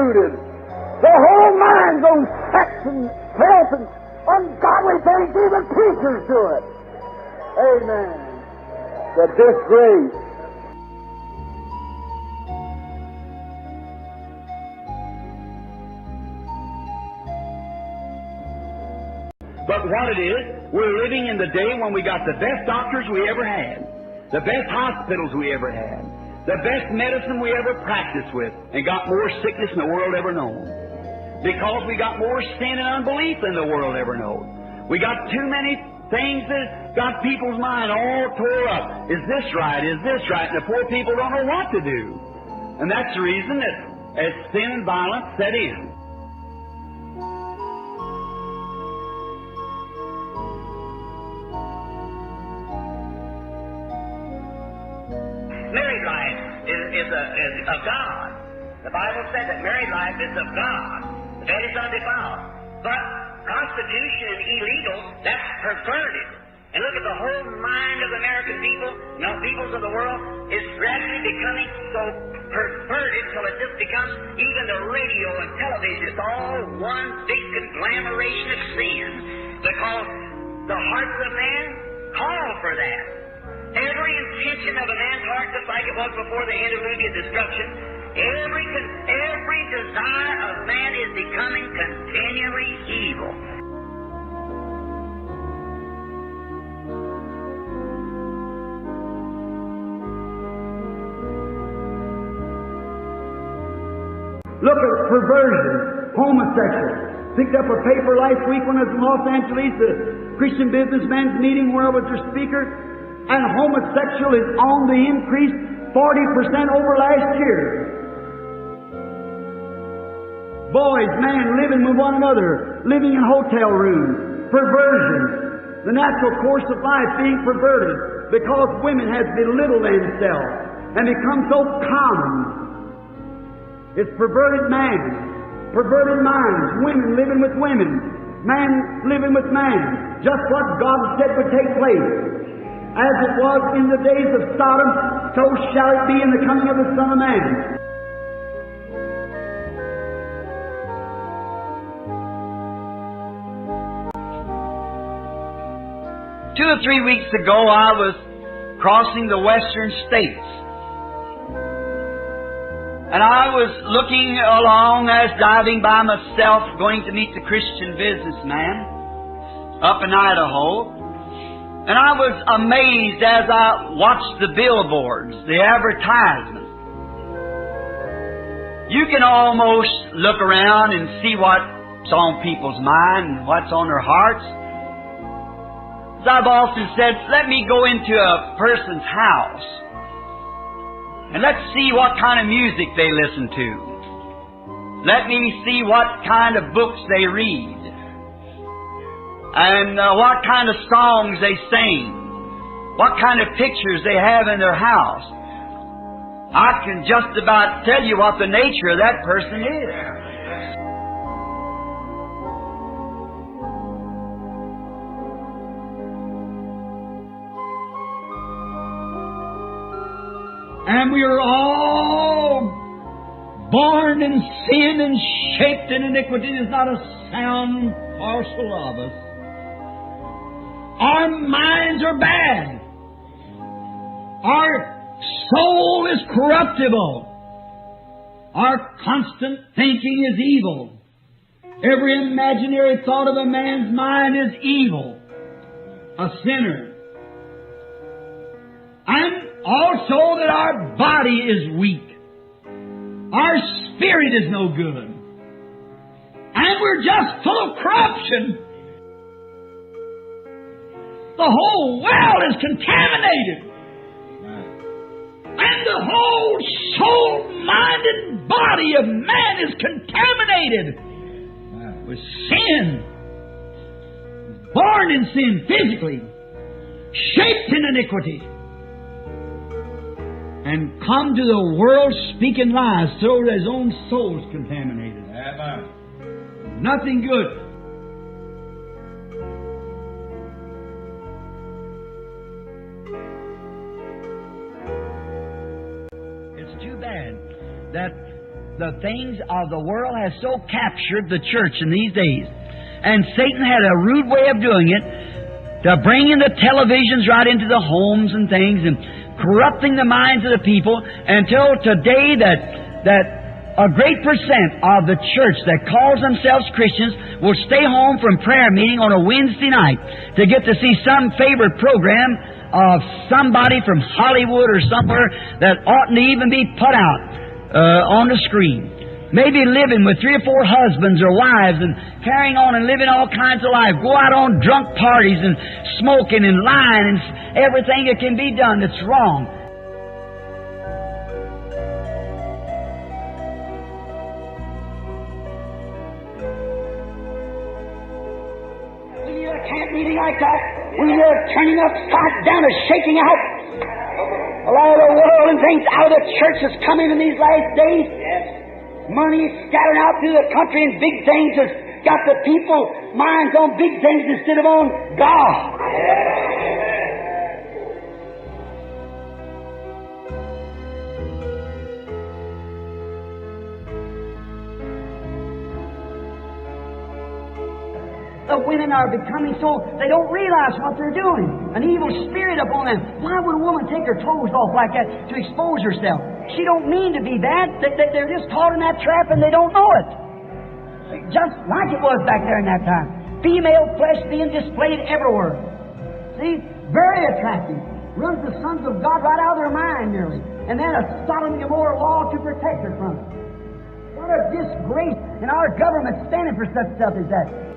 polluted. The whole mind's on sex and filth and ungodly things, even preachers do it. Amen. The disgrace. But what it is, we're living in the day when we got the best doctors we ever had, the best hospitals we ever had, the best medicine we ever practiced with, and got more sickness than the world ever known. Because we got more sin and unbelief than the world ever known. We got too many things that got people's mind all tore up. Is this right? Is this right? And the poor people don't know what to do. And that's the reason that as sin and violence set in. Married life is of God. The Bible said that married life is of God. That is undefiled. But prostitution and illegal, that's perverted. And look at the whole mind of American people, peoples of the world, is gradually becoming so perverted till it just becomes, even the radio and television, it's all one big conglomeration of sin. Because the hearts of man call for that. Every intention of a man's heart, just like it was before the antediluvian destruction, every desire of man is becoming continually evil. Look at perversion, homosexual. Picked up a paper last week when I was in Los Angeles, the Christian businessmen's meeting where I was their speaker, and homosexual is on the increase 40% over last year. Boys, men living with one another, living in hotel rooms, perversion, the natural course of life being perverted because women have belittled themselves and become so common. It's perverted man, perverted minds, women living with women, man living with man, just what God said would take place. As it was in the days of Sodom, so shall it be in the coming of the Son of Man. 2 or 3 weeks ago, I was crossing the western states. And I was looking along as driving by myself, going to meet the Christian businessman up in Idaho. And I was amazed as I watched the billboards, the advertisements. You can almost look around and see what's on people's mind and what's on their hearts. As I've often said, let me go into a person's house and let's see what kind of music they listen to. Let me see what kind of books they read. And what kind of songs they sing. What kind of pictures they have in their house. I can just about tell you what the nature of that person is. And we are all born in sin and shaped in iniquity. There's not a sound parcel of us. Our minds are bad. Our soul is corruptible. Our constant thinking is evil. Every imaginary thought of a man's mind is evil. A sinner. And also that our body is weak. Our spirit is no good. And we're just full of corruption. The whole world is contaminated. And the whole soul, mind, and body of man is contaminated with sin. Born in sin physically, shaped in iniquity, and come to the world speaking lies so that his own soul's contaminated. Nothing good. It's too bad that the things of the world has so captured the church in these days. And Satan had a rude way of doing it, to bring in the televisions right into the homes and things, and corrupting the minds of the people, until today that a great percent of the church that calls themselves Christians will stay home from prayer meeting on a Wednesday night to get to see some favorite program of somebody from Hollywood or somewhere that oughtn't to even be put out on the screen. Maybe living with 3 or 4 husbands or wives and carrying on and living all kinds of life. Go out on drunk parties and smoking and lying and everything that can be done that's wrong. We need a camp meeting like that. We need a turning upside down, a shaking out of all the world and things out of the church that's coming in these last days. Money scattered out through the country and big things has got the people minds on big things instead of on God. The women are becoming so, they don't realize what they're doing. An evil spirit upon them. Why would a woman take her clothes off like that to expose herself? She don't mean to be bad. They're just caught in that trap and they don't know it. Just like it was back there in that time. Female flesh being displayed everywhere. See? Very attractive. Runs the sons of God right out of their mind nearly. And then a Sodom and Gomorrah law to protect her from it. What a disgrace. And our government standing for such stuff as that.